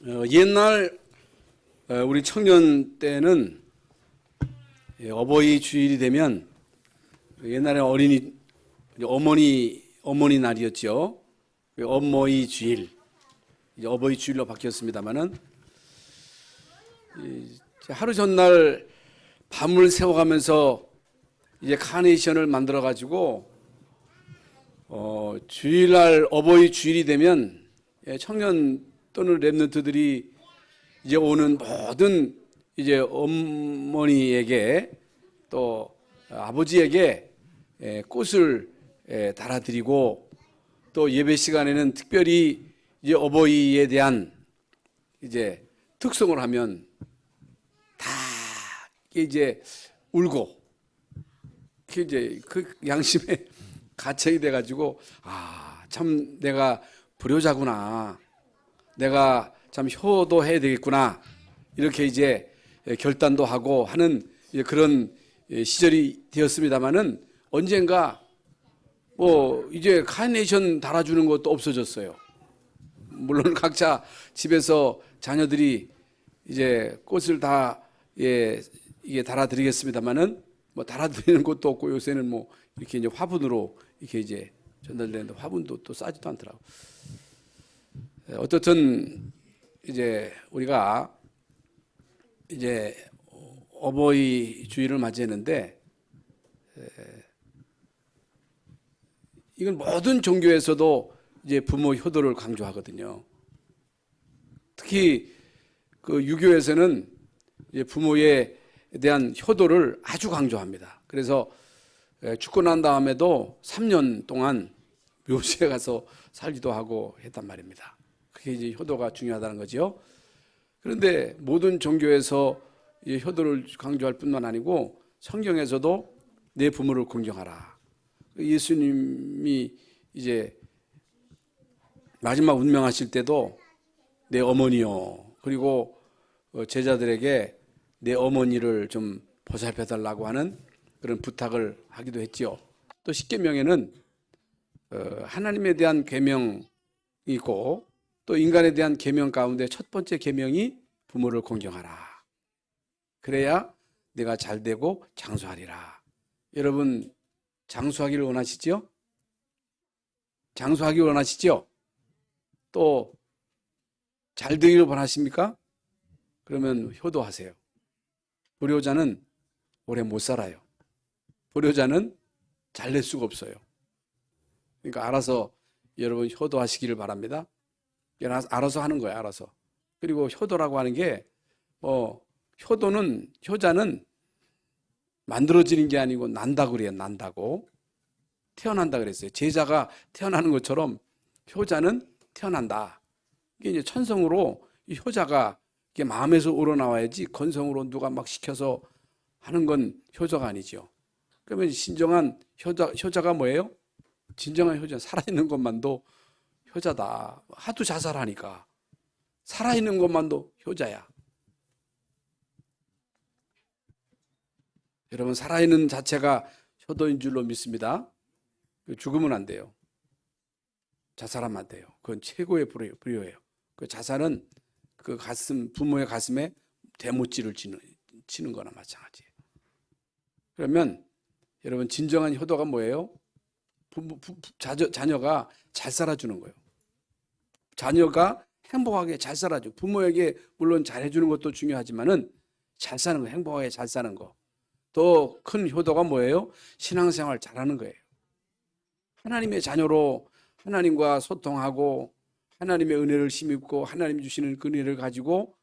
옛날 우리 청년 때는 어버이 주일이 되면 옛날에 어머니 날이었죠. 어머이 주일, 이제 어버이 주일로 바뀌었습니다만은 하루 전날 밤을 새워가면서 이제 카네이션을 만들어 가지고 주일날 어버이 주일이 되면 청년 또는 랩런트들이 이제 오는 모든 이제 어머니에게 또 아버지에게 꽃을 달아드리고 또 예배 시간에는 특별히 이제 어버이에 대한 이제 특송을 하면 다 이제 울고 이제 그 양심에 가책이 돼가지고 참 내가 불효자구나, 내가 참 효도해야 되겠구나, 이렇게 이제 결단도 하고 하는 그런 시절이 되었습니다만은 언젠가 이제 카네이션 달아주는 것도 없어졌어요. 물론 각자 집에서 자녀들이 이제 꽃을 다 이게 달아드리겠습니다만은 달아드리는 것도 없고 요새는 이렇게 이제 화분으로 이렇게 이제 전달되는데 화분도 또 싸지도 않더라고. 어떻든 이제 우리가 이제 어버이 주일을 맞이했는데 이건 모든 종교에서도 이제 부모 효도를 강조하거든요. 특히 그 유교에서는 이제 부모에 대한 효도를 아주 강조합니다. 그래서 죽고 난 다음에도 3년 동안 묘지에 가서 살기도 하고 했단 말입니다. 그게 이제 효도가 중요하다는 거죠. 그런데 모든 종교에서 이 효도를 강조할 뿐만 아니고 성경에서도 내 부모를 공경하라. 예수님이 이제 마지막 운명하실 때도 내 어머니요, 그리고 제자들에게 내 어머니를 좀 보살펴 달라고 하는 그런 부탁을 하기도 했지요. 또 십계명에는 하나님에 대한 계명이 있고 또 인간에 대한 계명 가운데 첫 번째 계명이 부모를 공경하라. 그래야 내가 잘 되고 장수하리라. 여러분 장수하기를 원하시죠? 장수하기를 원하시죠? 또 잘 되기를 원하십니까? 그러면 효도하세요. 불효자는 오래 못 살아요. 불효자는 잘 될 수가 없어요. 그러니까 알아서 여러분 효도하시기를 바랍니다. 알아서 하는 거예요. 알아서. 그리고 효도라고 하는 게 효자는 만들어지는 게 아니고 난다고 그래요. 난다고. 태어난다 그랬어요. 제자가 태어나는 것처럼 효자는 태어난다. 이게 이제 천성으로 이 효자가 이게 마음에서 우러나와야지 건성으로 누가 막 시켜서 하는 건 효자가 아니죠. 그러면 진정한 효자가 뭐예요? 진정한 효자, 살아있는 것만도 효자다. 하도 자살하니까 살아있는 것만도 효자야. 여러분 살아있는 자체가 효도인 줄로 믿습니다. 죽으면 안 돼요. 자살하면 안 돼요. 그건 최고의 불효예요. 그 자살은 그 부모의 가슴에 대못질을 치는 거나 마찬가지예요. 그러면 여러분 진정한 효도가 뭐예요? 자녀가 잘 살아주는 거예요. 자녀가 행복하게 잘 살아줘. 부모에게 물론 잘해주는 것도 중요하지만은 잘 사는 거, 행복하게 잘 사는 거. 더 큰 효도가 뭐예요? 신앙생활 잘하는 거예요. 하나님의 자녀로 하나님과 소통하고 하나님의 은혜를 힘입고 하나님 주시는 그 은혜를 가지고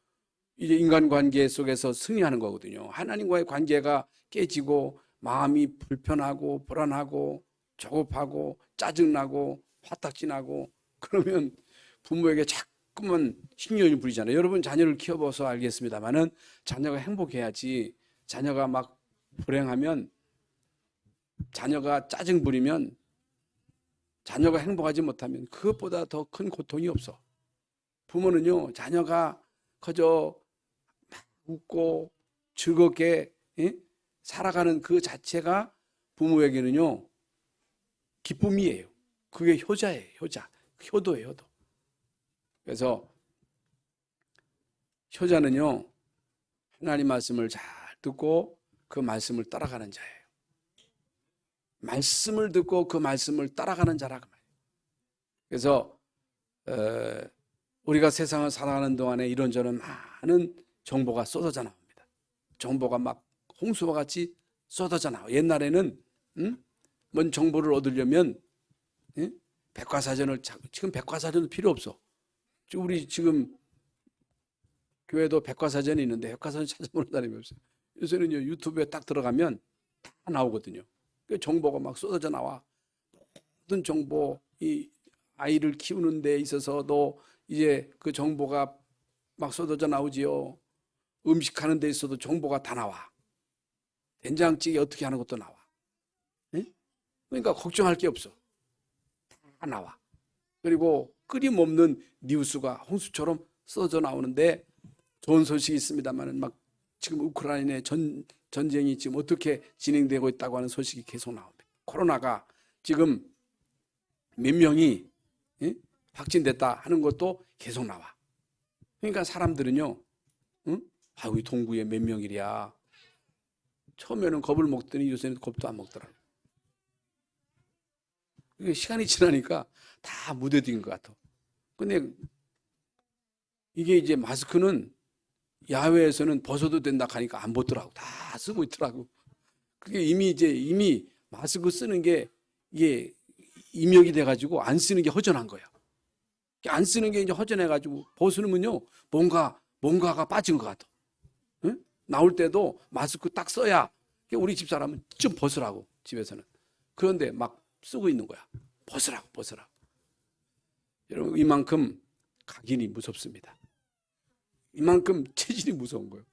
이제 인간관계 속에서 승리하는 거거든요. 하나님과의 관계가 깨지고 마음이 불편하고 불안하고 조급하고 짜증나고 화딱지나고 그러면 부모에게 자꾸만 신경을 부리잖아요. 여러분 자녀를 키워봐서 알겠습니다만은 자녀가 행복해야지. 자녀가 막 불행하면, 자녀가 짜증 부리면, 자녀가 행복하지 못하면 그것보다 더 큰 고통이 없어. 부모는요, 자녀가 그저 막 웃고 즐겁게 살아가는 그 자체가 부모에게는요 기쁨이에요. 그게 효자예요. 효도예요. 효도. 그래서 효자는요, 하나님 말씀을 잘 듣고 그 말씀을 따라가는 자예요. 말씀을 듣고 그 말씀을 따라가는 자라고 말이에요. 그래서 우리가 세상을 살아가는 동안에 이런저런 많은 정보가 쏟아져 나옵니다. 정보가 막 홍수와 같이 쏟아져 나와요. 옛날에는 뭔 정보를 얻으려면 백과사전을, 지금 백과사전도 필요 없어. 우리 지금 교회도 백과사전이 있는데 백과사전 찾아보는 사람이 없어요. 요새는요, 유튜브에 딱 들어가면 다 나오거든요. 그 정보가 막 쏟아져 나와. 모든 정보, 이 아이를 키우는 데 있어서도 이제 그 정보가 막 쏟아져 나오지요. 음식하는 데 있어도 정보가 다 나와. 된장찌개 어떻게 하는 것도 나와. 그러니까 걱정할 게 없어. 다 나와. 그리고 끊임없는 뉴스가 홍수처럼 쏟아져 나오는데, 좋은 소식이 있습니다만 막 지금 우크라이나의 전쟁이 지금 어떻게 진행되고 있다고 하는 소식이 계속 나옵니다. 코로나가 지금 몇 명이 확진됐다 하는 것도 계속 나와. 그러니까 사람들은요, 우리 동구에 몇 명이랴. 처음에는 겁을 먹더니 요새는 겁도 안 먹더라고요. 시간이 지나니까 다 무뎌진 것 같아. 근데 이게 이제 마스크는 야외에서는 벗어도 된다 하니까 안 벗더라고. 다 쓰고 있더라고. 그게 이미 마스크 쓰는 게 이게 임역이 돼가지고 안 쓰는 게 허전한 거야. 안 쓰는 게 이제 허전해가지고 벗으면요, 뭔가가 빠진 것 같아. 응? 나올 때도 마스크 딱 써야, 우리 집사람은 좀 벗으라고, 집에서는. 그런데 막 쓰고 있는 거야. 벗으라고. 여러분, 이만큼 각인이 무섭습니다. 이만큼 체질이 무서운 거예요.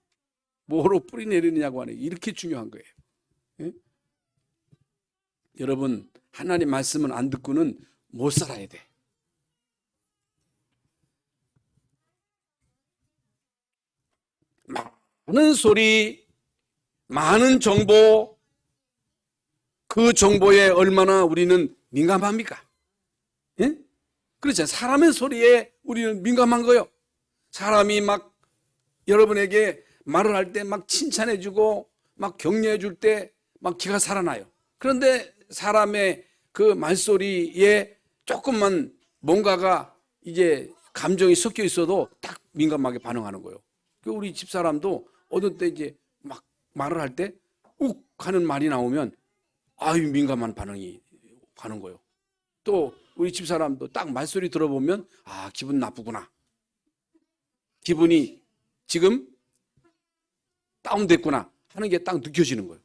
뭐로 뿌리 내리느냐고 하네. 이렇게 중요한 거예요. 예? 여러분, 하나님 말씀은 안 듣고는 못 살아야 돼. 많은 소리, 많은 정보, 그 정보에 얼마나 우리는 민감합니까? 예? 그렇죠. 사람의 소리에 우리는 민감한 거예요. 사람이 막 여러분에게 말을 할 때 막 칭찬해주고 막 격려해줄 때 막 기가 살아나요. 그런데 사람의 그 말소리에 조금만 뭔가가 이제 감정이 섞여 있어도 딱 민감하게 반응하는 거예요. 우리 집사람도 어떤 때 이제 막 말을 할 때 욱 하는 말이 나오면 아유, 민감한 반응이 가는 거예요. 또 우리 집사람도 딱 말소리 들어보면 기분 나쁘구나. 기분이 지금 다운됐구나 하는 게 딱 느껴지는 거예요.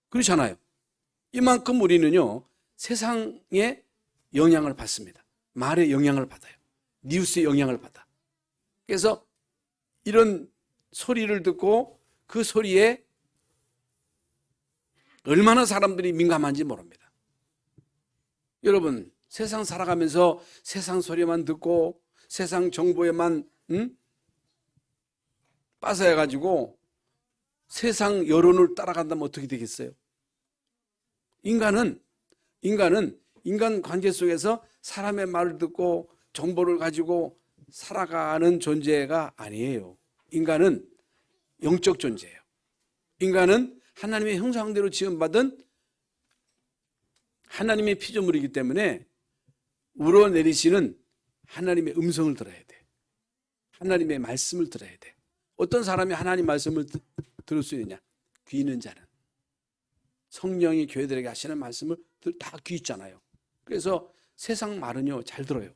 그렇잖아요. 이만큼 우리는요, 세상에 영향을 받습니다. 말에 영향을 받아요. 뉴스에 영향을 받아. 그래서 이런 소리를 듣고 그 소리에 얼마나 사람들이 민감한지 모릅니다. 여러분, 세상 살아가면서 세상 소리만 듣고 세상 정보에만 빠져가지고 세상 여론을 따라간다면 어떻게 되겠어요? 인간 관계 속에서 사람의 말을 듣고 정보를 가지고 살아가는 존재가 아니에요. 인간은 영적 존재예요. 인간은 하나님의 형상대로 지음받은 하나님의 피조물이기 때문에 우러내리시는 하나님의 음성을 들어야 돼. 하나님의 말씀을 들어야 돼. 어떤 사람이 하나님 말씀을 들을 수 있느냐? 귀 있는 자는. 성령이 교회들에게 하시는 말씀을 다 귀 있잖아요. 그래서 세상 말은요, 잘 들어요.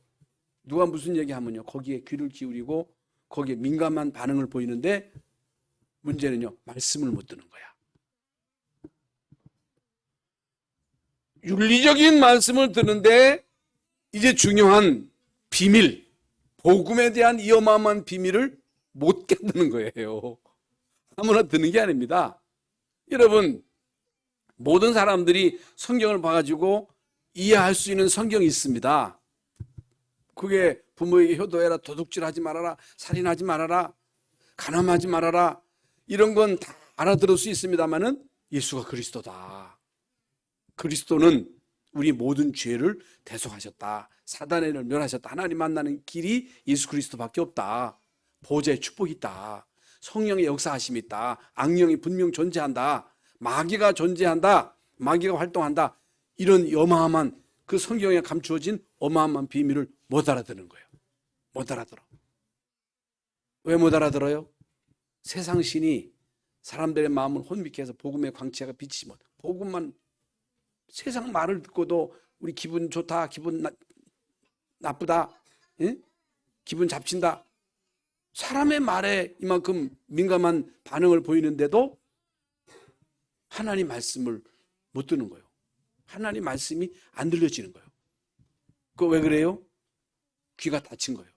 누가 무슨 얘기하면요, 거기에 귀를 기울이고 거기에 민감한 반응을 보이는데, 문제는요, 말씀을 못 듣는 거야. 윤리적인 말씀을 듣는데 이제 중요한 비밀, 복음에 대한 이 어마어마한 비밀을 못 깨닫는 거예요. 아무나 듣는 게 아닙니다. 여러분, 모든 사람들이 성경을 봐가지고 이해할 수 있는 성경이 있습니다. 그게 부모에게 효도해라, 도둑질하지 말아라, 살인하지 말아라, 간음하지 말아라, 이런 건 다 알아들을 수 있습니다만은 예수가 그리스도다. 그리스도는 우리 모든 죄를 대속하셨다. 사단의 일을 멸하셨다. 하나님 만나는 길이 예수 그리스도밖에 없다. 보좌의 축복이 있다. 성령의 역사하심이 있다. 악령이 분명 존재한다. 마귀가 존재한다. 마귀가 활동한다. 이런 어마어마한 그 성경에 감추어진 어마어마한 비밀을 못 알아듣는 거예요. 못 알아들어. 왜 못 알아들어요? 세상 신이 사람들의 마음을 혼미케 해서 복음의 광채가 비치지 못. 복음만 세상 말을 듣고도 우리 기분 좋다, 기분 나쁘다, 예? 기분 잡친다. 사람의 말에 이만큼 민감한 반응을 보이는데도 하나님 말씀을 못 듣는 거예요. 하나님 말씀이 안 들려지는 거예요. 그거 왜 그래요? 귀가 닫힌 거예요.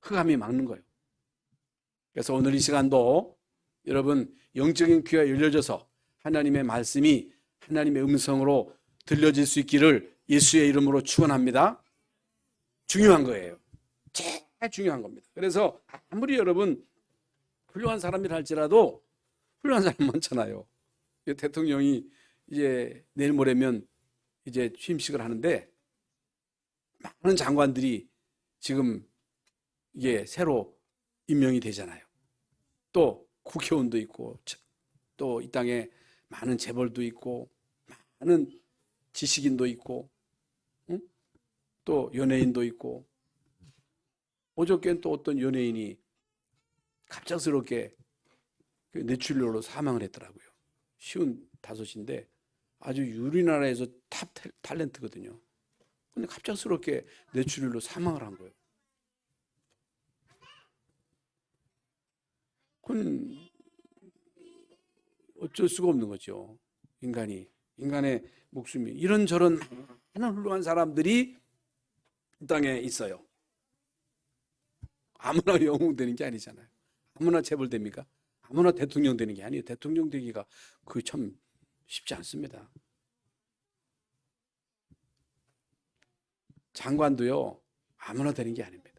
흑암이 막는 거예요. 그래서 오늘 이 시간도 여러분 영적인 귀가 열려져서 하나님의 말씀이 하나님의 음성으로 들려질 수 있기를 예수의 이름으로 축원합니다. 중요한 거예요. 제일 중요한 겁니다. 그래서 아무리 여러분 훌륭한 사람이라 할지라도 훌륭한 사람 많잖아요. 대통령이 이제 내일 모레면 이제 취임식을 하는데 많은 장관들이 지금 이게 새로 임명이 되잖아요. 또 국회의원도 있고 또 이 땅에 많은 재벌도 있고 많은 지식인도 있고 또 연예인도 있고 어저께는 또 어떤 연예인이 갑작스럽게 뇌출혈로 사망을 했더라고요. 쉬운 다섯인데 아주 우리나라에서 탑 탤런트거든요. 근데 갑작스럽게 뇌출혈로 사망을 한 거예요. 그건 어쩔 수가 없는 거죠. 인간의 목숨이 이런저런 많은 훌륭한 사람들이 이 땅에 있어요. 아무나 영웅 되는 게 아니잖아요. 아무나 재벌 됩니까? 아무나 대통령 되는 게 아니에요. 대통령 되기가 그게 참 쉽지 않습니다. 장관도요, 아무나 되는 게 아닙니다.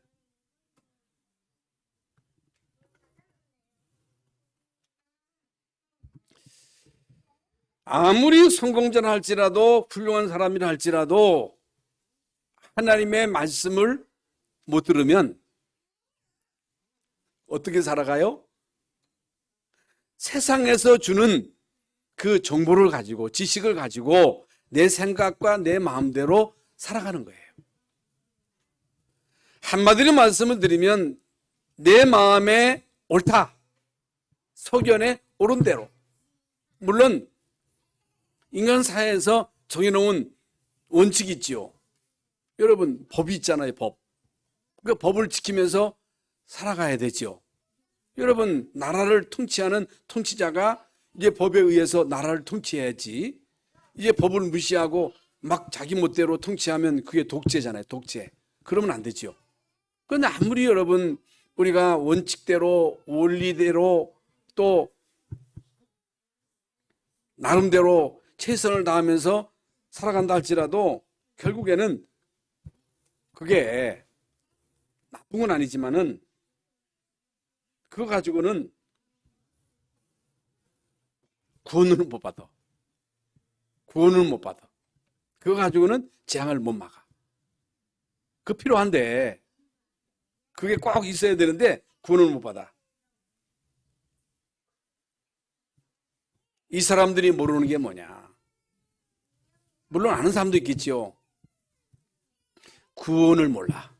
아무리 성공자라 할지라도 훌륭한 사람이라 할지라도 하나님의 말씀을 못 들으면 어떻게 살아가요? 세상에서 주는 그 정보를 가지고 지식을 가지고 내 생각과 내 마음대로 살아가는 거예요. 한마디로 말씀을 드리면 내 마음에 옳다, 소견에 옳은 대로. 물론 인간 사회에서 정해놓은 원칙이 있지요. 여러분 법이 있잖아요. 법. 그 법을 지키면서 살아가야 되지요. 여러분 나라를 통치하는 통치자가 이제 법에 의해서 나라를 통치해야지, 이제 법을 무시하고 막 자기 멋대로 통치하면 그게 독재잖아요. 독재. 그러면 안 되지요. 그런데 아무리 여러분 우리가 원칙대로 원리대로 또 나름대로 최선을 다하면서 살아간다 할지라도 결국에는 그게 나쁜 건 아니지만은 그거 가지고는 구원을 못 받아. 구원을 못 받아. 그거 가지고는 재앙을 못 막아. 그 필요한데 그게 꼭 있어야 되는데 구원을 못 받아. 이 사람들이 모르는 게 뭐냐? 물론 아는 사람도 있겠지요. 구원을 몰라.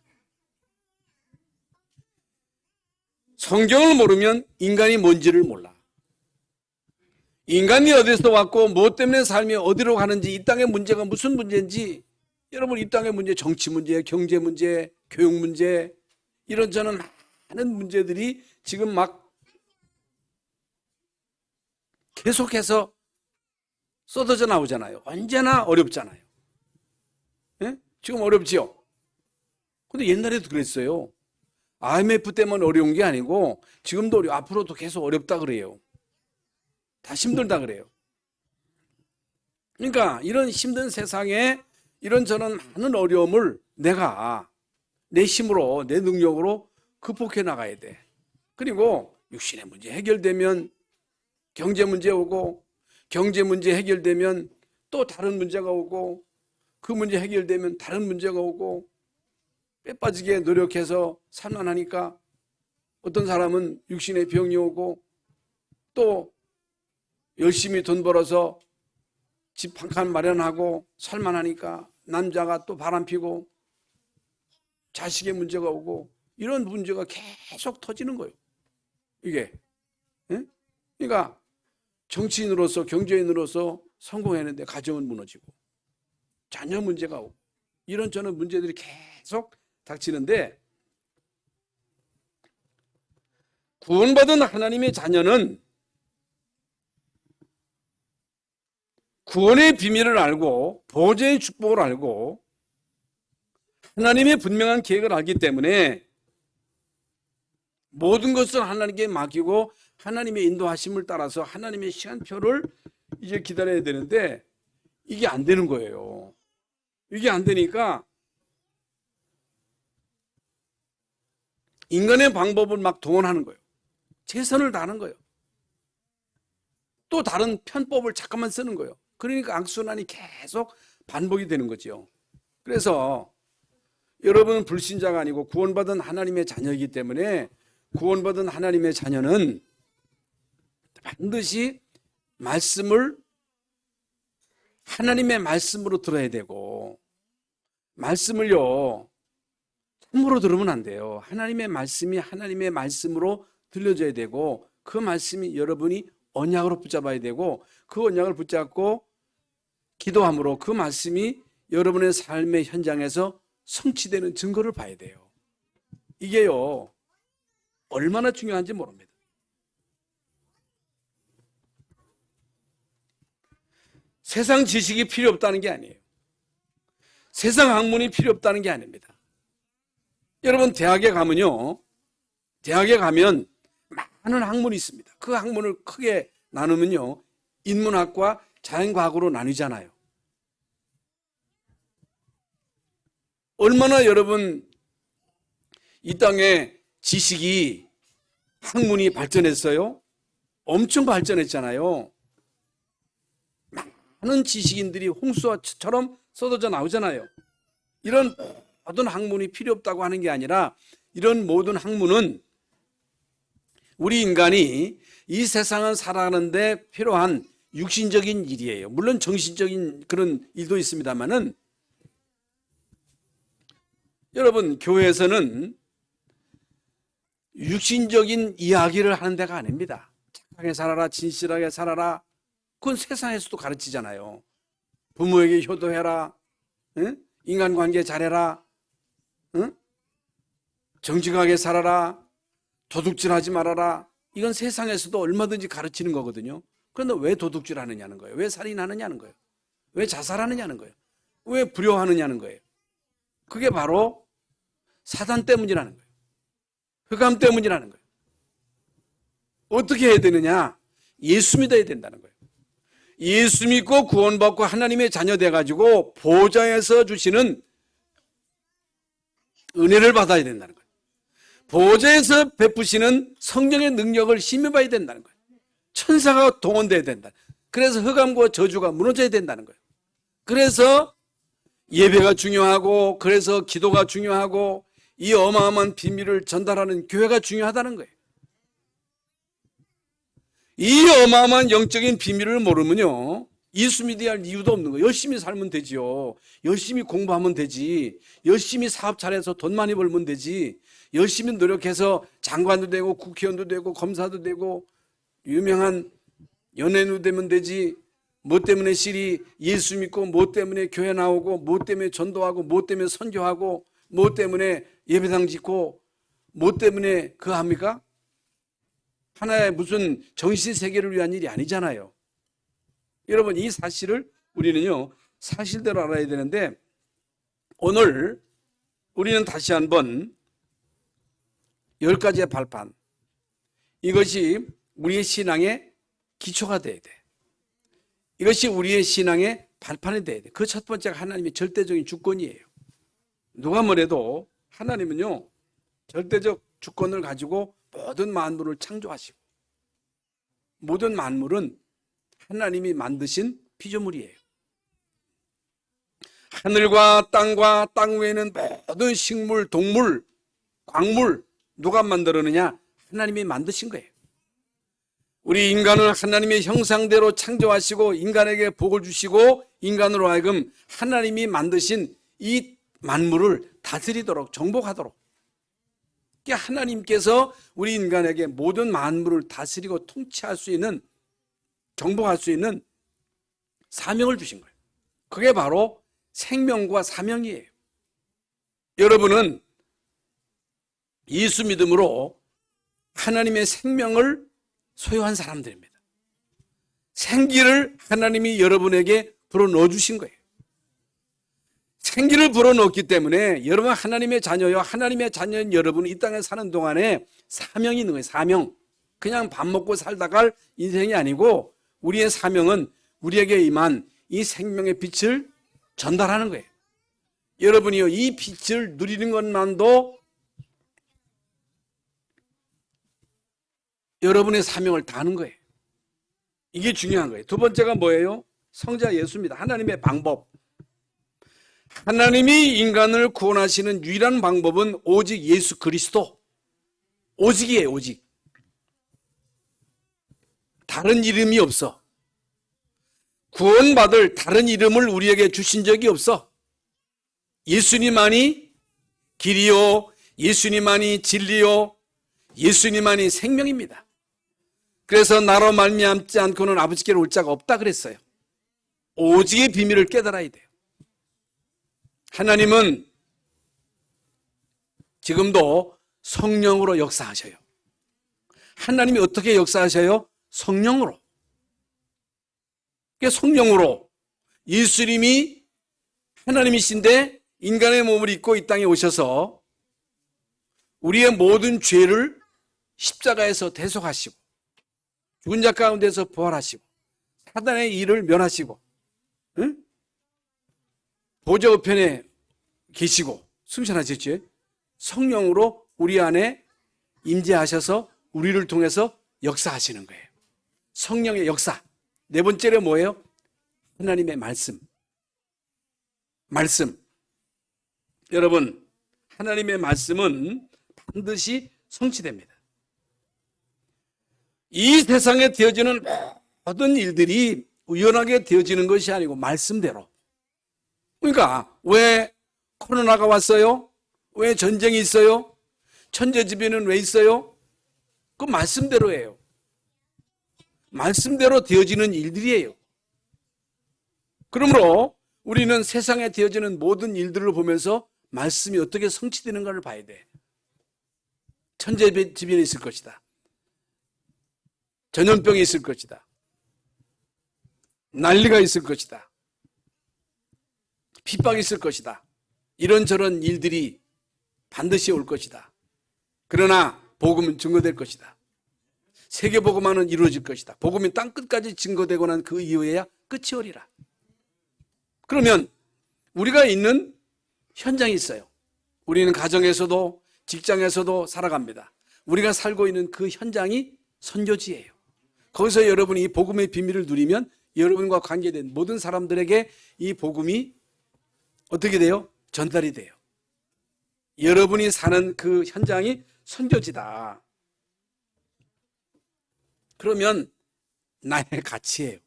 성경을 모르면 인간이 뭔지를 몰라. 인간이 어디서 왔고 무엇 때문에 삶이 어디로 가는지, 이 땅의 문제가 무슨 문제인지, 여러분 이 땅의 문제, 정치 문제, 경제 문제, 교육 문제, 이런저런 많은 문제들이 지금 막 계속해서 쏟아져 나오잖아요. 언제나 어렵잖아요. 예? 지금 어렵지요? 근데 옛날에도 그랬어요. IMF 때문에 어려운 게 아니고 지금도 앞으로도 계속 어렵다 그래요. 다 힘들다 그래요. 그러니까 이런 힘든 세상에 이런저런 많은 어려움을 내가 내 힘으로, 내 능력으로 극복해 나가야 돼. 그리고 육신의 문제 해결되면 경제 문제 오고, 경제 문제 해결되면 또 다른 문제가 오고, 그 문제 해결되면 다른 문제가 오고, 빼빠지게 노력해서 살만하니까 어떤 사람은 육신의 병이 오고 또 열심히 돈 벌어서 집 한 칸 마련하고 살만하니까 남자가 또 바람피고 자식의 문제가 오고 이런 문제가 계속 터지는 거예요. 이게. 예? 그러니까 정치인으로서 경제인으로서 성공했는데 가정은 무너지고 자녀 문제가 오고 이런저런 문제들이 계속 닥치는데 구원받은 하나님의 자녀는 구원의 비밀을 알고 보좌의 축복을 알고 하나님의 분명한 계획을 알기 때문에 모든 것을 하나님께 맡기고 하나님의 인도하심을 따라서 하나님의 시간표를 이제 기다려야 되는데 이게 안 되는 거예요. 이게 안 되니까 인간의 방법을 막 동원하는 거예요. 최선을 다하는 거예요. 또 다른 편법을 잠깐만 쓰는 거예요. 그러니까 악순환이 계속 반복이 되는 거죠. 그래서 여러분은 불신자가 아니고 구원받은 하나님의 자녀이기 때문에 구원받은 하나님의 자녀는 반드시 말씀을 하나님의 말씀으로 들어야 되고 말씀을요 참으로 들으면 안 돼요. 하나님의 말씀이 하나님의 말씀으로 들려줘야 되고 그 말씀이 여러분이 언약으로 붙잡아야 되고 그 언약을 붙잡고 기도함으로 그 말씀이 여러분의 삶의 현장에서 성취되는 증거를 봐야 돼요. 이게요 얼마나 중요한지 모릅니다. 세상 지식이 필요 없다는 게 아니에요. 세상 학문이 필요 없다는 게 아닙니다. 여러분 대학에 가면요 대학에 가면 많은 학문이 있습니다. 그 학문을 크게 나누면요 인문학과 자연과학으로 나뉘잖아요. 얼마나 여러분 이 땅에 지식이 학문이 발전했어요? 엄청 발전했잖아요. 많은 지식인들이 홍수처럼 쏟아져 나오잖아요. 이런 모든 학문이 필요 없다고 하는 게 아니라 이런 모든 학문은 우리 인간이 이 세상을 살아가는데 필요한 육신적인 일이에요. 물론 정신적인 그런 일도 있습니다만은 여러분 교회에서는 육신적인 이야기를 하는 데가 아닙니다. 착하게 살아라, 진실하게 살아라. 그건 세상에서도 가르치잖아요. 부모에게 효도해라, 응? 인간관계 잘해라, 응? 정직하게 살아라, 도둑질하지 말아라. 이건 세상에서도 얼마든지 가르치는 거거든요. 그런데 왜 도둑질하느냐는 거예요. 왜 살인하느냐는 거예요. 왜 자살하느냐는 거예요. 왜 불효하느냐는 거예요. 그게 바로 사단 때문이라는 거예요. 흑암 때문이라는 거예요. 어떻게 해야 되느냐? 예수 믿어야 된다는 거예요. 예수 믿고 구원받고 하나님의 자녀 돼가지고 보좌에서 주시는 은혜를 받아야 된다는 거예요. 보좌에서 베푸시는 성령의 능력을 힘입어야 된다는 거예요. 천사가 동원돼야 된다. 그래서 흑암과 저주가 무너져야 된다는 거예요. 그래서 예배가 중요하고 그래서 기도가 중요하고 이 어마어마한 비밀을 전달하는 교회가 중요하다는 거예요. 이 어마어마한 영적인 비밀을 모르면요 예수 믿어야 할 이유도 없는 거예요. 열심히 살면 되지요. 열심히 공부하면 되지. 열심히 사업 잘해서 돈 많이 벌면 되지. 열심히 노력해서 장관도 되고 국회의원도 되고 검사도 되고 유명한 연예인도 되면 되지. 뭐 때문에 실이 예수 믿고 뭐 때문에 교회 나오고 뭐 때문에 전도하고 뭐 때문에 선교하고 뭐 때문에 예배당 짓고 뭐 때문에 그거 합니까? 하나의 무슨 정신세계를 위한 일이 아니잖아요. 여러분 이 사실을 우리는요 사실대로 알아야 되는데 오늘 우리는 다시 한번 10가지의 발판 이것이 우리의 신앙의 기초가 돼야 돼. 이것이 우리의 신앙의 발판이 돼야 돼. 그 첫 번째가 하나님의 절대적인 주권이에요. 누가 뭐래도 하나님은요 절대적 주권을 가지고 모든 만물을 창조하시고 모든 만물은 하나님이 만드신 피조물이에요. 하늘과 땅 위에는 모든 식물, 동물, 광물 누가 만들었느냐? 하나님이 만드신 거예요. 우리 인간을 하나님의 형상대로 창조하시고 인간에게 복을 주시고 인간으로 하여금 하나님이 만드신 이 만물을 다스리도록 정복하도록, 하나님께서 우리 인간에게 모든 만물을 다스리고 통치할 수 있는, 정복할 수 있는 사명을 주신 거예요. 그게 바로 생명과 사명이에요. 여러분은 예수 믿음으로 하나님의 생명을 소유한 사람들입니다. 생기를 하나님이 여러분에게 불어넣어 주신 거예요. 생기를 불어넣었기 때문에 여러분 하나님의 자녀요, 하나님의 자녀인 여러분은 이 땅에 사는 동안에 사명이 있는 거예요. 사명. 그냥 밥 먹고 살다 갈 인생이 아니고 우리의 사명은 우리에게 임한 이 생명의 빛을 전달하는 거예요. 여러분이요, 이 빛을 누리는 것만도 여러분의 사명을 다하는 거예요. 이게 중요한 거예요. 두 번째가 뭐예요? 성자 예수입니다. 하나님의 방법. 하나님이 인간을 구원하시는 유일한 방법은 오직 예수 그리스도. 오직이에요, 오직. 다른 이름이 없어. 구원받을 다른 이름을 우리에게 주신 적이 없어. 예수님만이 길이요, 예수님만이 진리요, 예수님만이 생명입니다. 그래서 나로 말미암지 않고는 아버지께로 올 자가 없다 그랬어요. 오직의 비밀을 깨달아야 돼요. 하나님은 지금도 성령으로 역사하셔요. 하나님이 어떻게 역사하셔요? 성령으로. 성령으로 예수님이 하나님이신데 인간의 몸을 입고 이 땅에 오셔서 우리의 모든 죄를 십자가에서 대속하시고 죽은 자 가운데서 부활하시고 사단의 일을 면하시고, 응? 보좌 우편에 계시고 승천하셨죠. 성령으로 우리 안에 임재하셔서 우리를 통해서 역사하시는 거예요. 성령의 역사. 네 번째로 뭐예요? 하나님의 말씀. 말씀. 여러분, 하나님의 말씀은 반드시 성취됩니다. 이 세상에 되어지는 모든 일들이 우연하게 되어지는 것이 아니고 말씀대로. 그러니까 왜 코로나가 왔어요? 왜 전쟁이 있어요? 천재지변은 왜 있어요? 그 말씀대로예요. 말씀대로 되어지는 일들이에요. 그러므로 우리는 세상에 되어지는 모든 일들을 보면서 말씀이 어떻게 성취되는가를 봐야 돼. 천재지변이 있을 것이다. 전염병이 있을 것이다. 난리가 있을 것이다. 핍박이 있을 것이다. 이런저런 일들이 반드시 올 것이다. 그러나 복음은 증거될 것이다. 세계복음화는 이루어질 것이다. 복음이 땅끝까지 증거되고 난 그 이후에야 끝이 오리라. 그러면 우리가 있는 현장이 있어요. 우리는 가정에서도 직장에서도 살아갑니다. 우리가 살고 있는 그 현장이 선교지예요. 거기서 여러분이 이 복음의 비밀을 누리면 여러분과 관계된 모든 사람들에게 이 복음이 어떻게 돼요? 전달이 돼요. 여러분이 사는 그 현장이 선교지다. 그러면 나의 가치예요.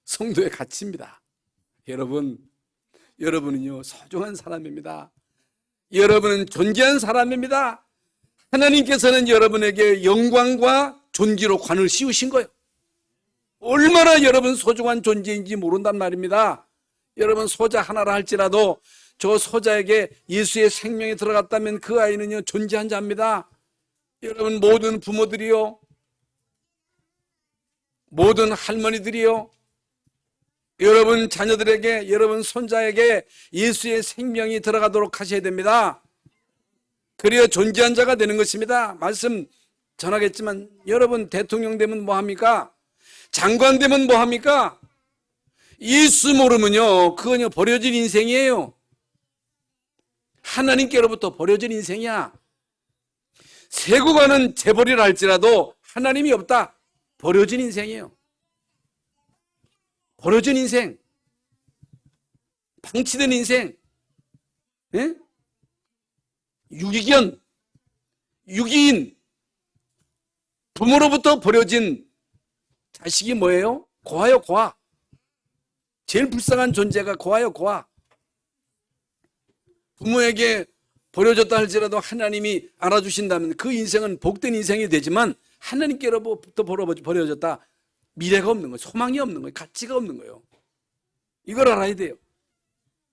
성도의 가치입니다. 여러분은요, 소중한 사람입니다. 여러분은 존귀한 사람입니다. 하나님께서는 여러분에게 영광과 존귀로 관을 씌우신 거예요. 얼마나 여러분 소중한 존재인지 모른단 말입니다. 여러분 소자 하나라 할지라도 저 소자에게 예수의 생명이 들어갔다면 그 아이는요, 존재한 자입니다. 여러분 모든 부모들이요, 모든 할머니들이요, 여러분 자녀들에게, 여러분 손자에게 예수의 생명이 들어가도록 하셔야 됩니다. 그래야 존재한 자가 되는 것입니다. 말씀 전하겠지만 여러분 대통령 되면 뭐합니까? 장관 되면 뭐합니까? 예수 모르면요, 그건요 버려진 인생이에요. 하나님께로부터 버려진 인생이야. 세고가는 재벌이라 할지라도 하나님이 없다. 버려진 인생이에요. 버려진 인생, 방치된 인생, 예? 유기견, 유기인, 부모로부터 버려진 자식이 뭐예요? 고아요, 고아. 제일 불쌍한 존재가 고아요, 고아. 부모에게 버려졌다 할지라도 하나님이 알아주신다면 그 인생은 복된 인생이 되지만 하나님께로부터 버려졌다. 미래가 없는 거예요. 소망이 없는 거예요. 가치가 없는 거예요. 이걸 알아야 돼요.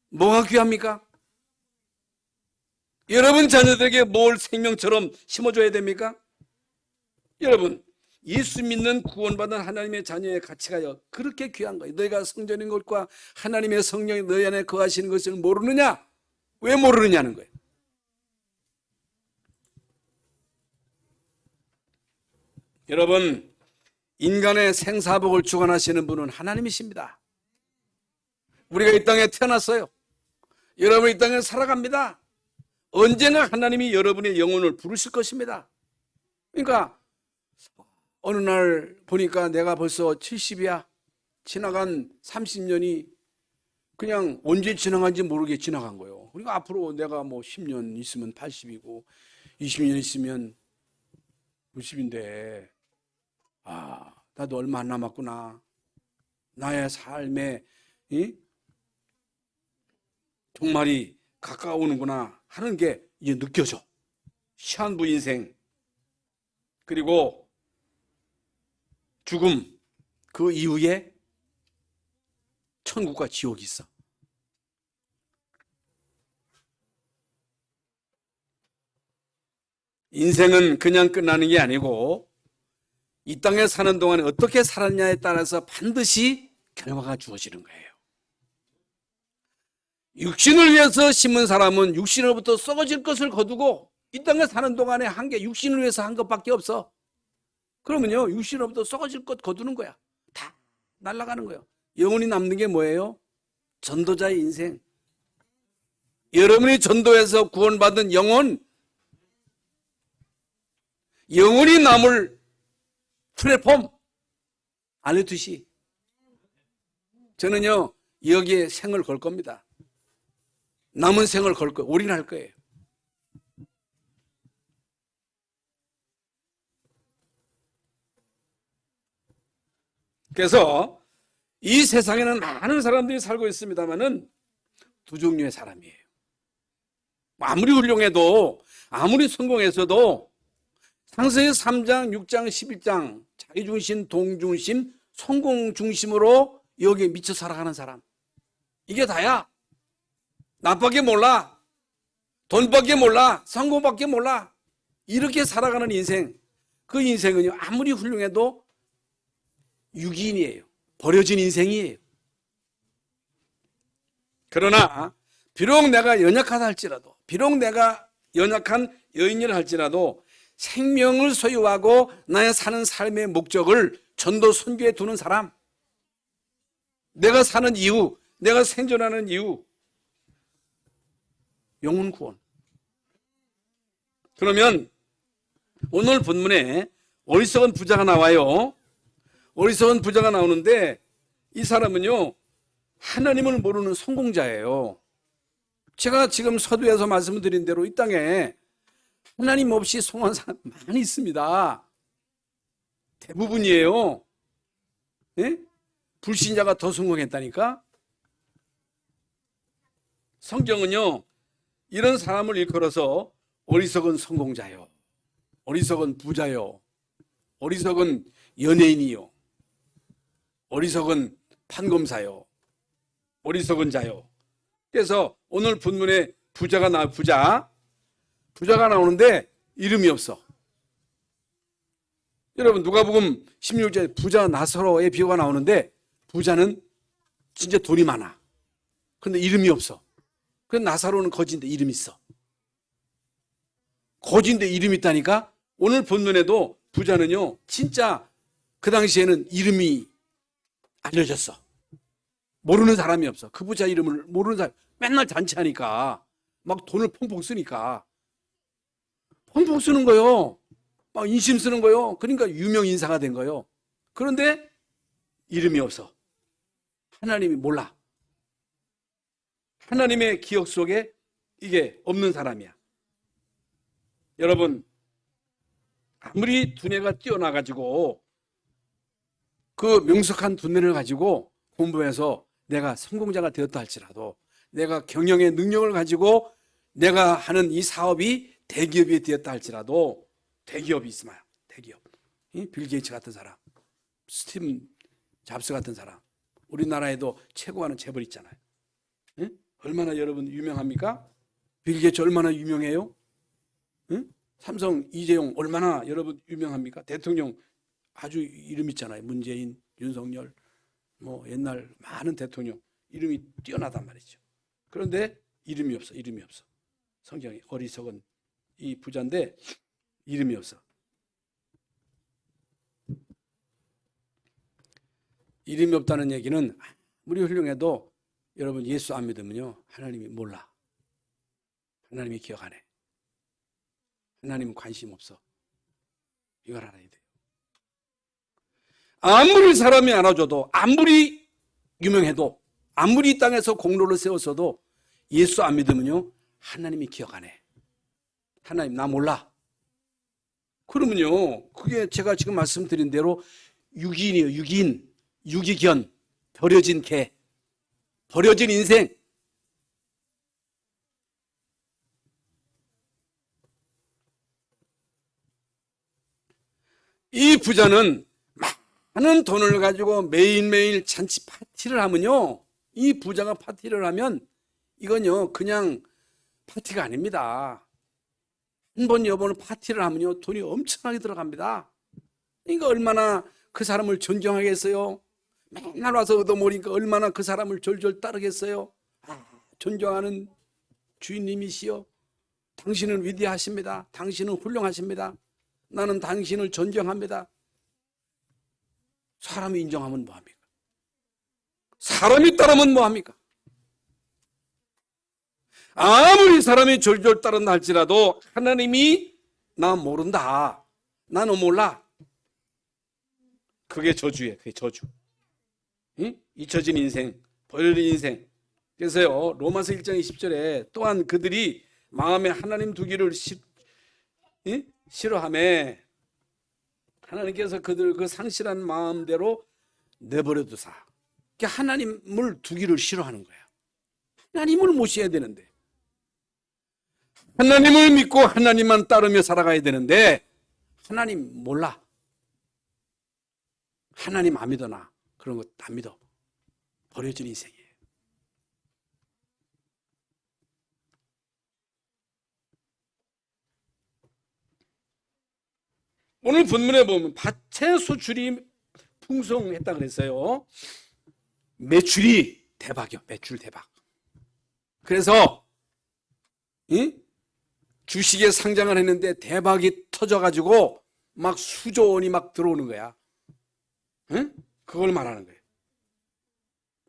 뭐가 귀합니까? 여러분 자녀들에게 뭘 생명처럼 심어줘야 됩니까? 여러분, 예수 믿는 구원받은 하나님의 자녀의 가치가요, 그렇게 귀한 거예요. 너희가 성전인 것과 하나님의 성령이 너희 안에 거하시는 것을 모르느냐? 왜 모르느냐는 거예요. 여러분, 인간의 생사복을 주관하시는 분은 하나님이십니다. 우리가 이 땅에 태어났어요. 여러분 이 땅에 살아갑니다. 언젠가 하나님이 여러분의 영혼을 부르실 것입니다. 그러니까 어느 날 보니까 내가 벌써 70이야. 지나간 30년이 그냥 언제 지나간지 모르게 지나간 거예요. 그러니까 앞으로 내가 뭐 10년 있으면 80이고 20년 있으면 90인데 나도 얼마 안 남았구나. 나의 삶에 종말이 가까워오는구나 하는 게 이제 느껴져. 시한부 인생, 그리고 죽음, 그 이후에 천국과 지옥이 있어. 인생은 그냥 끝나는 게 아니고 이 땅에 사는 동안에 어떻게 살았냐에 따라서 반드시 결과가 주어지는 거예요. 육신을 위해서 심은 사람은 육신으로부터 썩어질 것을 거두고 이 땅에 사는 동안에 한 게 육신을 위해서 한 것밖에 없어. 그러면요, 육신으로부터 썩어질 것 거두는 거야. 다 날아가는 거예요. 영혼이 남는 게 뭐예요? 전도자의 인생. 여러분이 전도해서 구원받은 영혼이 남을 플랫폼 알려두시. 저는요, 여기에 생을 걸 겁니다. 남은 생을 걸 거예요. 올인할 거예요. 그래서 이 세상에는 많은 사람들이 살고 있습니다만은 두 종류의 사람이에요. 아무리 훌륭해도, 아무리 성공해서도 창세기 3장, 6장, 11장 자기중심, 동중심, 성공중심으로 여기에 미쳐 살아가는 사람, 이게 다야. 나밖에 몰라, 돈밖에 몰라, 성공밖에 몰라, 이렇게 살아가는 인생, 그 인생은요 아무리 훌륭해도 유기인이에요. 버려진 인생이에요. 그러나 비록 내가 연약하다 할지라도, 비록 내가 연약한 여인이라 할지라도 생명을 소유하고 나의 사는 삶의 목적을 전도 선교에 두는 사람, 내가 사는 이유, 내가 생존하는 이유, 영혼 구원. 그러면 오늘 본문에 어리석은 부자가 나와요. 어리석은 부자가 나오는데 이 사람은요 하나님을 모르는 성공자예요. 제가 지금 서두에서 말씀드린 대로 이 땅에 하나님 없이 성공한 사람 많이 있습니다. 대부분이에요. 예? 불신자가 더 성공했다니까. 성경은요 이런 사람을 일컬어서 어리석은 성공자요, 어리석은 부자요, 어리석은 연예인이요, 어리석은 판검사요, 어리석은 자요. 그래서 오늘 본문에 부자가 나오는데 이름이 없어. 여러분 누가복음 16절에 부자 나사로의 비유가 나오는데 부자는 진짜 돈이 많아. 그런데 이름이 없어. 그래서 나사로는 거지인데 이름이 있어. 거지인데 이름이 있다니까. 오늘 본문에도 부자는요 진짜 그 당시에는 이름이 알려졌어. 모르는 사람이 없어. 그 부자 이름을 모르는 사람. 맨날 잔치하니까 막 돈을 펑펑 쓰니까 펑펑 쓰는 거요. 막 인심 쓰는 거요. 그러니까 유명 인사가 된 거요. 그런데 이름이 없어. 하나님이 몰라. 하나님의 기억 속에 이게 없는 사람이야. 여러분 아무리 두뇌가 뛰어나가지고 그 명석한 두뇌를 가지고 공부해서 내가 성공자가 되었다 할지라도, 내가 경영의 능력을 가지고 내가 하는 이 사업이 대기업이 되었다 할지라도, 대기업이 있으면, 대기업, 빌 게이츠 같은 사람, 스티븐 잡스 같은 사람, 우리나라에도 최고하는 재벌 있잖아요. 얼마나 여러분 유명합니까? 빌 게이츠 얼마나 유명해요? 삼성 이재용 얼마나 여러분 유명합니까? 대통령 아주 이름 있잖아요. 문재인, 윤석열, 뭐 옛날 많은 대통령 이름이 뛰어나단 말이죠. 그런데 이름이 없어. 이름이 없어. 성경에 어리석은 이 부자인데 이름이 없어. 이름이 없다는 얘기는 아무리 훌륭해도 여러분 예수 안 믿으면요, 하나님이 몰라. 하나님이 기억 안 해. 하나님은 관심 없어. 이걸 알아야 돼요. 아무리 사람이 알아줘도, 아무리 유명해도, 아무리 이 땅에서 공로를 세웠어도 예수 안 믿으면요, 하나님이 기억 안 해. 하나님 나 몰라. 그러면요, 그게 제가 지금 말씀드린 대로 유기인이에요. 유기인, 유기견, 버려진 개, 버려진 인생. 이 부자는 많은 돈을 가지고 매일매일 잔치 파티를 하면요, 이 부자가 파티를 하면 이건요 그냥 파티가 아닙니다. 한 번 여번 파티를 하면요 돈이 엄청나게 들어갑니다. 그러니까 얼마나 그 사람을 존경하겠어요? 맨날 와서 얻어모으니까 얼마나 그 사람을 졸졸 따르겠어요? 존경하는 주인님이시여, 당신은 위대하십니다. 당신은 훌륭하십니다. 나는 당신을 존경합니다. 사람이 인정하면 뭐합니까? 사람이 따르면 뭐합니까? 아무리 사람이 졸졸 따른다 할지라도 하나님이 나 모른다, 나는 몰라, 그게 저주예요. 그게 저주. 잊혀진 인생, 버려진 인생. 그래서요 로마서 1장 20절에 또한 그들이 마음에 하나님 두기를 싫어하며 하나님께서 그들 그 상실한 마음대로 내버려 두사. 그러니까 하나님을 두기를 싫어하는 거야. 하나님을 모셔야 되는데, 하나님을 믿고 하나님만 따르며 살아가야 되는데 하나님 몰라. 하나님 안 믿어. 나 그런 거 안 믿어. 버려진 인생이에요. 오늘 본문에 보면 밭의 수출이 풍성했다 그랬어요. 매출이 대박이요. 매출 대박. 그래서 주식에 상장을 했는데 대박이 터져가지고 막 수조 원이 막 들어오는 거야. 그걸 말하는 거예요.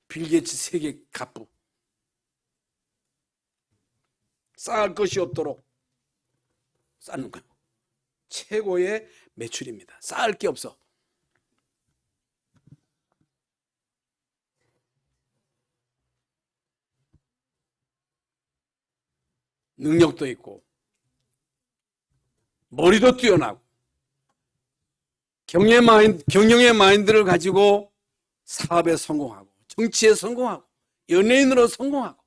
빌 게이츠 세계 갑부. 쌓을 것이 없도록 쌓는 거예요. 최고의 매출입니다. 쌓을 게 없어. 능력도 있고 머리도 뛰어나고 경영의 마인드를 가지고 사업에 성공하고 정치에 성공하고 연예인으로 성공하고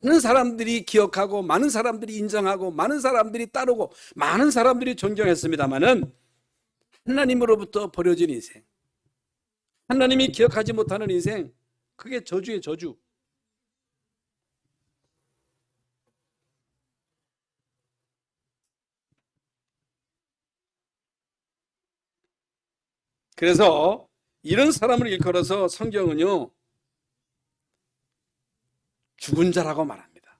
많은 사람들이 기억하고 많은 사람들이 인정하고 많은 사람들이 따르고 많은 사람들이 존경했습니다마는 하나님으로부터 버려진 인생, 하나님이 기억하지 못하는 인생, 그게 저주의 저주. 그래서 이런 사람을 일컬어서 성경은요 죽은 자라고 말합니다.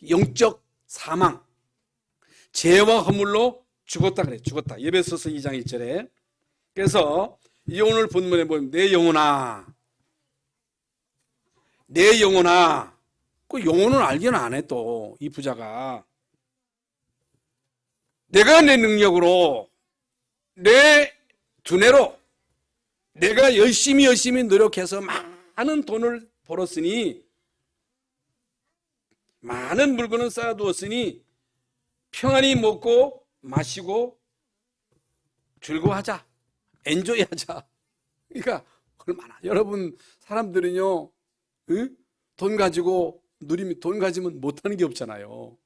영적 사망, 죄와 허물로 죽었다 그래. 죽었다. 에베소서 2장 1절에. 그래서 이 오늘 본문에 보면 내 영혼아, 내 영혼아, 그 영혼을 알기는 안 해. 또 이 부자가 내가 내 능력으로, 내 두뇌로 내가 열심히 노력해서 많은 돈을 벌었으니, 많은 물건을 쌓아두었으니 평안히 먹고 마시고 즐거워하자. 엔조이하자. 그러니까 얼마나 여러분 사람들은요, 응? 돈 가지고 누리면 돈 가지면 못하는 게 없잖아요.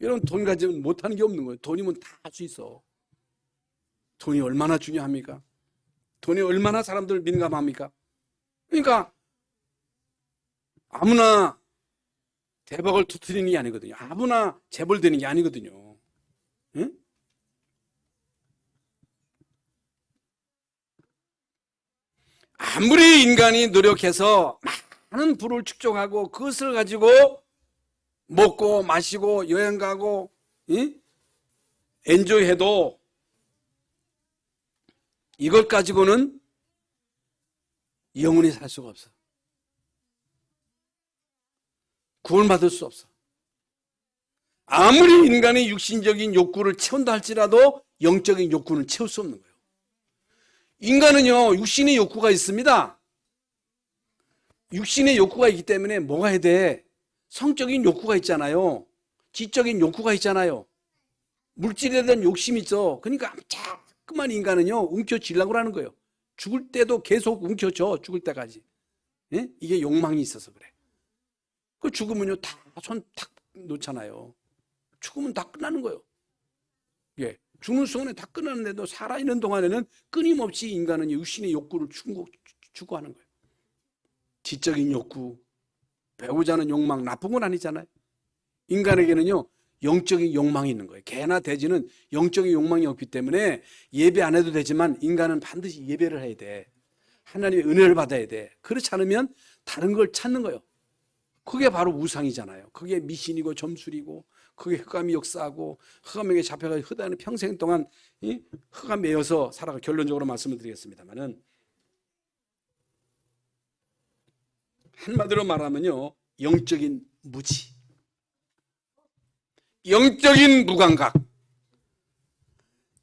여러분 돈 가지면 못하는 게 없는 거예요. 돈이면 다 할 수 있어. 돈이 얼마나 중요합니까? 돈이 얼마나 사람들 민감합니까? 그러니까 아무나 대박을 터뜨리는 게 아니거든요. 아무나 재벌되는 게 아니거든요. 응? 아무리 인간이 노력해서 많은 부를 축적하고 그것을 가지고 먹고 마시고 여행 가고 엔조이해도 이걸 가지고는 영원히 살 수가 없어. 구원받을 수 없어. 아무리 인간의 육신적인 욕구를 채운다 할지라도 영적인 욕구는 채울 수 없는 거예요. 인간은요, 육신의 욕구가 있습니다. 육신의 욕구가 있기 때문에 뭐가 해야 돼? 성적인 욕구가 있잖아요. 지적인 욕구가 있잖아요. 물질에 대한 욕심이 있어. 그러니까 자꾸만 인간은요, 움켜쥐려고 하는 거예요. 죽을 때도 계속 움켜줘. 죽을 때까지. 예? 이게 욕망이 있어서 그래. 그 죽으면요, 다 손 탁 놓잖아요. 죽으면 다 끝나는 거예요. 예. 죽는 순간에 다 끝나는데도 살아있는 동안에는 끊임없이 인간은 육신의 욕구를 추구하는 거예요. 지적인 욕구, 배우자는 욕망, 나쁜 건 아니잖아요. 인간에게는요, 영적인 욕망이 있는 거예요. 개나 돼지는 영적인 욕망이 없기 때문에 예배 안 해도 되지만 인간은 반드시 예배를 해야 돼. 하나님의 은혜를 받아야 돼. 그렇지 않으면 다른 걸 찾는 거예요. 그게 바로 우상이잖아요. 그게 미신이고 점술이고 그게 흑암이 역사하고 흑암에게 잡혀가 흑암은 평생 동안 흑암 매여서 살아가. 결론적으로 말씀을 드리겠습니다만은 한마디로 말하면요, 영적인 무지, 영적인 무감각,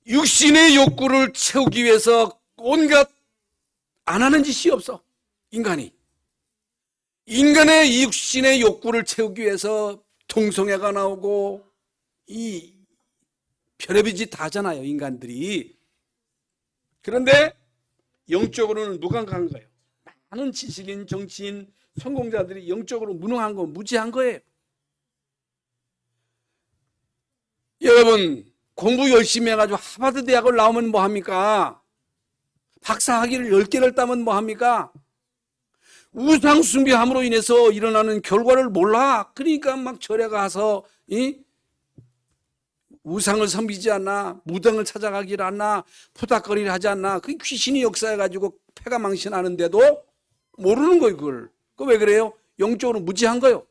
육신의 욕구를 채우기 위해서 온갖 안 하는 짓이 없어. 인간의 육신의 욕구를 채우기 위해서 동성애가 나오고 이 별의별 짓 다 하잖아요, 인간들이. 그런데 영적으로는 무감각한 거예요. 많은 지식인, 정치인, 성공자들이 영적으로 무능한 거, 무지한 거예요. 여러분, 공부 열심히 해가지고 하버드 대학을 나오면 뭐합니까? 박사 학위를 10개를 따면 뭐합니까? 우상 숭배함으로 인해서 일어나는 결과를 몰라. 그러니까 막 절에 가서 우상을 섬기지 않나, 무당을 찾아가기를 않나, 푸닥거리를 하지 않나. 그 귀신이 역사해가지고 폐가 망신하는데도 모르는 거예요, 그걸. 그 왜 그래요? 영적으로 무지한 거예요.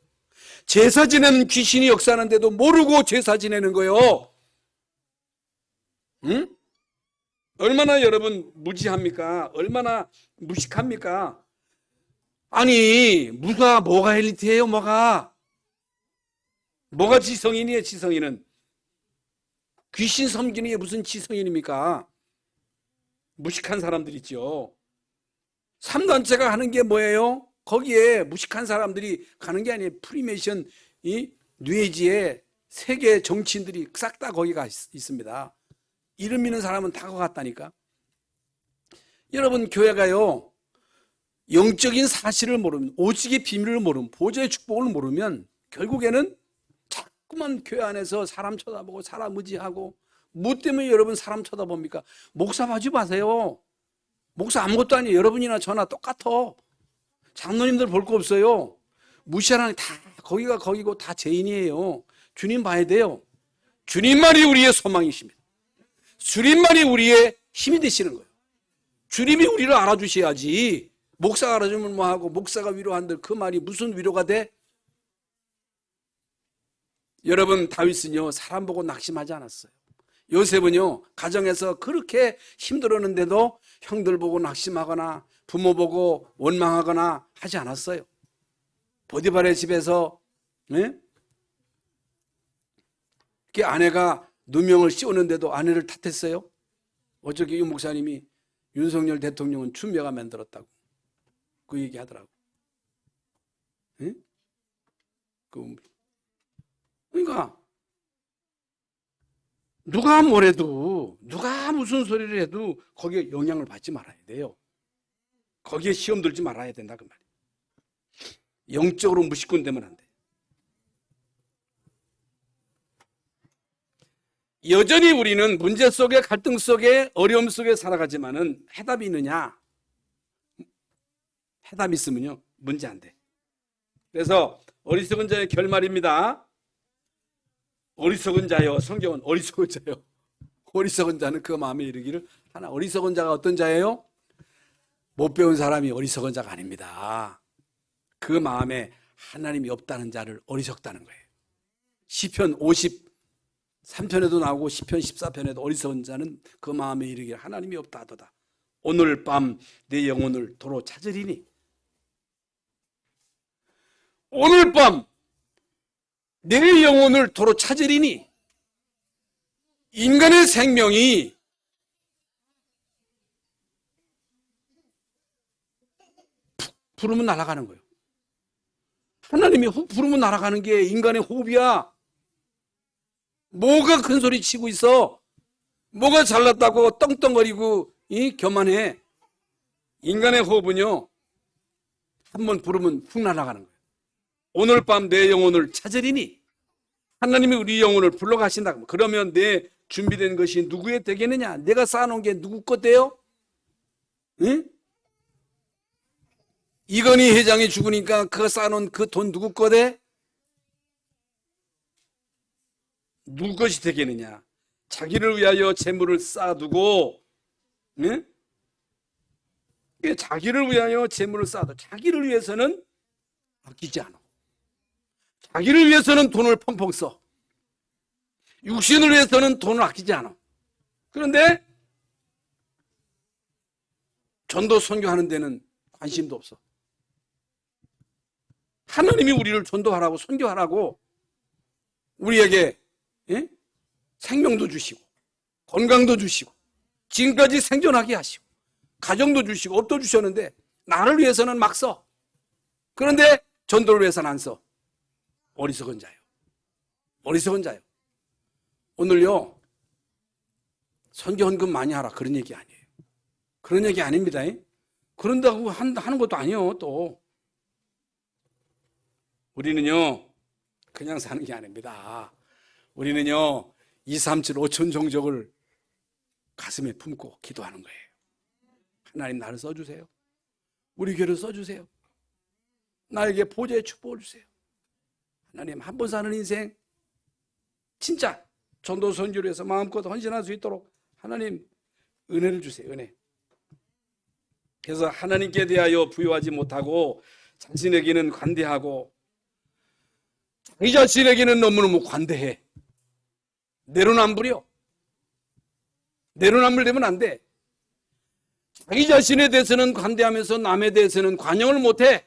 제사 지내는 귀신이 역사하는데도 모르고 제사 지내는 거예요. 응? 얼마나 여러분 무지합니까? 얼마나 무식합니까? 아니, 뭐가 엘리트예요, 뭐가 지성인이에요, 지성인은. 귀신 섬기는 게 무슨 지성인입니까? 무식한 사람들 있죠. 3단체가 하는 게 뭐예요? 거기에 무식한 사람들이 가는 게 아니에요. 프리메이션, 뉴에이지의 세계 정치인들이 싹 다 거기가 있습니다. 이름 있는 사람은 다 거기 갔다니까. 여러분, 교회가요, 영적인 사실을 모르면, 오직의 비밀을 모르면, 보좌의 축복을 모르면 결국에는 자꾸만 교회 안에서 사람 쳐다보고 사람 의지하고. 뭐 때문에 여러분 사람 쳐다봅니까? 목사 봐지 마세요. 목사 아무것도 아니에요. 여러분이나 저나 똑같아. 장로님들 볼 거 없어요. 무시하는 다 거기가 거기고 다 죄인이에요. 주님 봐야 돼요. 주님만이 우리의 소망이십니다. 주님만이 우리의 힘이 되시는 거예요. 주님이 우리를 알아주셔야지. 목사가 알아주면 뭐하고 목사가 위로한들 그 말이 무슨 위로가 돼? 여러분, 다윗은요, 사람 보고 낙심하지 않았어요. 요셉은요, 가정에서 그렇게 힘들었는데도 형들 보고 낙심하거나 부모 보고 원망하거나 하지 않았어요. 보디발의 집에서 그 아내가 누명을 씌우는데도 아내를 탓했어요. 어저께 이 목사님이 윤석열 대통령은 추미애가 만들었다고 그 얘기 하더라고. 그러니까 누가 뭐래도 누가 무슨 소리를 해도 거기에 영향을 받지 말아야 돼요. 거기에 시험 들지 말아야 된다 그 말이에요. 영적으로 무시꾼 되면 안 돼. 여전히 우리는 문제 속에, 갈등 속에, 어려움 속에 살아가지만은 해답이 있느냐? 해답이 있으면요 문제 안 돼. 그래서 어리석은 자의 결말입니다. 어리석은 자요, 성경은 어리석은 자요. 어리석은 자는 그 마음에 이르기를 하나. 어리석은 자가 어떤 자예요? 못 배운 사람이 어리석은 자가 아닙니다. 그 마음에 하나님이 없다는 자를 어리석다는 거예요. 시편 53편에도 나오고 시편 14편에도 어리석은 자는 그 마음에 이르기를 하나님이 없다 하도다. 오늘 밤 내 영혼을 도로 찾으리니. 오늘 밤 내 영혼을 도로 찾으리니. 인간의 생명이 부르면 날아가는 거예요. 하나님이 부르면 날아가는 게 인간의 호흡이야. 뭐가 큰 소리 치고 있어? 뭐가 잘났다고 떵떵거리고 교만해? 인간의 호흡은요 한번 부르면 훅 날아가는 거예요. 오늘 밤 내 영혼을 찾으리니. 하나님이 우리 영혼을 불러가신다. 그러면 내 준비된 것이 누구의 되겠느냐? 내가 쌓아놓은 게 누구 것 돼요? 응? 이건희 회장이 죽으니까 그거 쌓아놓은 그 돈 누구 것 돼? 누구 것이 되겠느냐? 자기를 위하여 재물을 쌓아두고, 응? 자기를 위하여 재물을 쌓아두. 자기를 위해서는 아끼지 않아. 자기를 위해서는 돈을 펑펑 써. 육신을 위해서는 돈을 아끼지 않아. 그런데 전도 선교하는 데는 관심도 없어. 하나님이 우리를 전도하라고 선교하라고 우리에게 생명도 주시고 건강도 주시고 지금까지 생존하게 하시고 가정도 주시고 업도 주셨는데 나를 위해서는 막 써. 그런데 전도를 위해서는 안 써. 어리석은 자요. 어리석은 자요. 오늘요 선교 헌금 많이 하라 그런 얘기 아니에요. 그런 얘기 아닙니다. 그런다고 하는 것도 아니에요. 또 우리는요 그냥 사는 게 아닙니다. 우리는요 2, 3, 7, 5천 종족을 가슴에 품고 기도하는 거예요. 하나님 나를 써주세요. 우리 교회를 써주세요. 나에게 보좌의 축복을 주세요. 하나님 한 번 사는 인생 진짜 전도 선교를 위해서 마음껏 헌신할 수 있도록 하나님 은혜를 주세요. 은혜. 그래서 하나님께 대하여 부여하지 못하고 자신에게는 관대하고 자기 자신에게는 너무너무 관대해. 내로남불이요. 내로남불 되면 안 돼. 자기 자신에 대해서는 관대하면서 남에 대해서는 관용을 못해.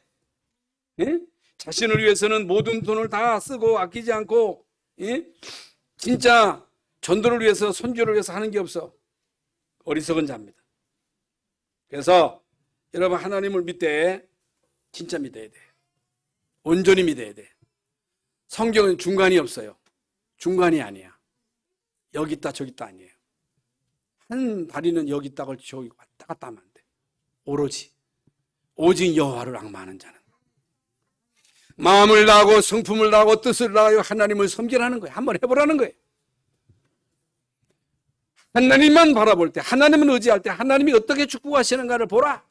예? 자신을 위해서는 모든 돈을 다 쓰고 아끼지 않고 진짜 전도를 위해서 선교를 위해서 하는 게 없어. 어리석은 자입니다. 그래서 여러분 하나님을 믿되 진짜 믿어야 돼. 온전히 믿어야 돼. 성경은 중간이 없어요. 중간이 아니야. 여기 있다 저기 있다 아니에요. 한 다리는 여기 있다고 저기 왔다 갔다 하면 안 돼. 오로지 오직 여호와를 앙마하는 자는 마음을 다하고 성품을 다하고 뜻을 다하여 하나님을 섬기라는 거예요. 한번 해보라는 거예요. 하나님만 바라볼 때, 하나님을 의지할 때 하나님이 어떻게 축복하시는가를 보라.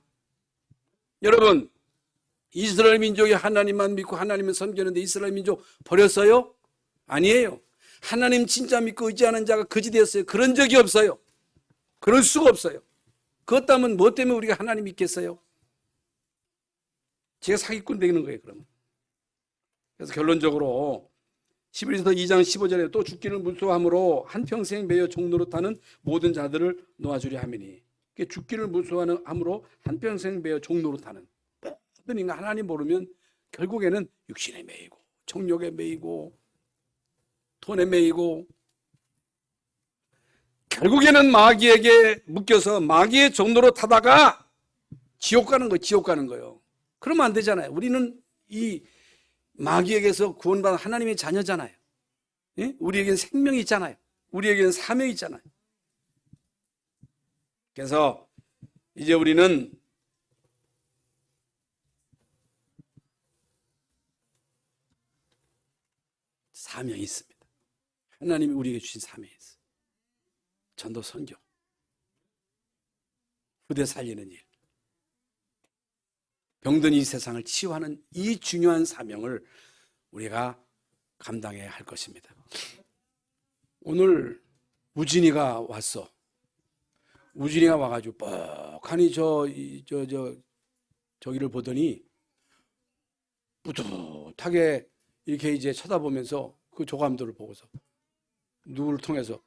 여러분 이스라엘 민족이 하나님만 믿고 하나님을 섬기는데 이스라엘 민족 버렸어요? 아니에요. 하나님 진짜 믿고 의지하는 자가 거지 되었어요. 그런 적이 없어요. 그럴 수가 없어요. 그것 때문에 뭐 때문에 우리가 하나님 믿겠어요? 제가 사기꾼 되는 거예요. 그러면. 그래서 결론적으로 11서 2장 15절에 또 죽기를 무수함으로 한평생 매여 종노릇하는 모든 자들을 놓아주려 하미니. 죽기를 무수함으로 한평생 매여 종노릇하는 모든 인간 하나님 모르면 결국에는 육신에 매이고 정욕에 매이고 돈에 매이고 결국에는 마귀에게 묶여서 마귀의 종노릇 하다가 지옥 가는 거예요. 지옥 가는 거예요. 그러면 안 되잖아요. 우리는 이 마귀에게서 구원받은 하나님의 자녀잖아요. 예? 우리에게는 생명이 있잖아요. 우리에게는 사명이 있잖아요. 그래서 이제 우리는 사명이 있습니다. 하나님이 우리에게 주신 사명이 있어요. 전도 선교, 후대 살리는 일, 병든 이 세상을 치유하는 이 중요한 사명을 우리가 감당해야 할 것입니다. 오늘 우진이가 왔어. 우진이가 와가지고 뻑하니 저기를 보더니 뿌듯하게 이렇게 이제 쳐다보면서 그 조감도를 보고서 누구를 통해서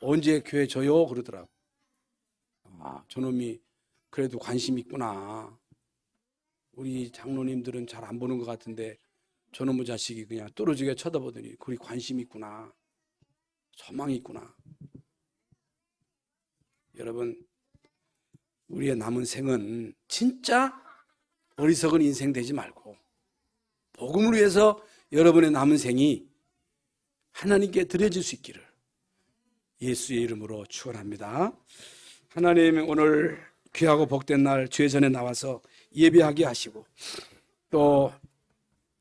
언제 교회 줘요? 그러더라고. 아, 저놈이 그래도 관심 있구나. 우리 장로님들은 잘 안 보는 것 같은데 저놈의 자식이 그냥 떨어지게 쳐다보더니 그리 관심 있구나. 소망이 있구나. 여러분, 우리의 남은 생은 진짜 어리석은 인생 되지 말고 복음을 위해서 여러분의 남은 생이 하나님께 드려질 수 있기를 예수의 이름으로 축원합니다. 하나님, 오늘 귀하고 복된 날 주의 전에 나와서 예배하게 하시고 또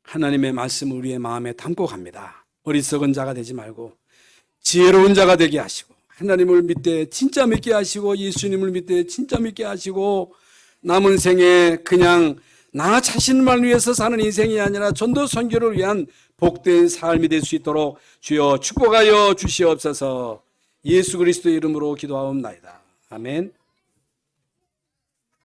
하나님의 말씀을 우리의 마음에 담고 갑니다. 어리석은 자가 되지 말고 지혜로운 자가 되게 하시고 하나님을 믿되 진짜 믿게 하시고 예수님을 믿되 진짜 믿게 하시고 남은 생에 그냥 나 자신만 위해서 사는 인생이 아니라 전도 선교를 위한 복된 삶이 될 수 있도록 주여 축복하여 주시옵소서. 예수 그리스도의 이름으로 기도하옵나이다. 아멘.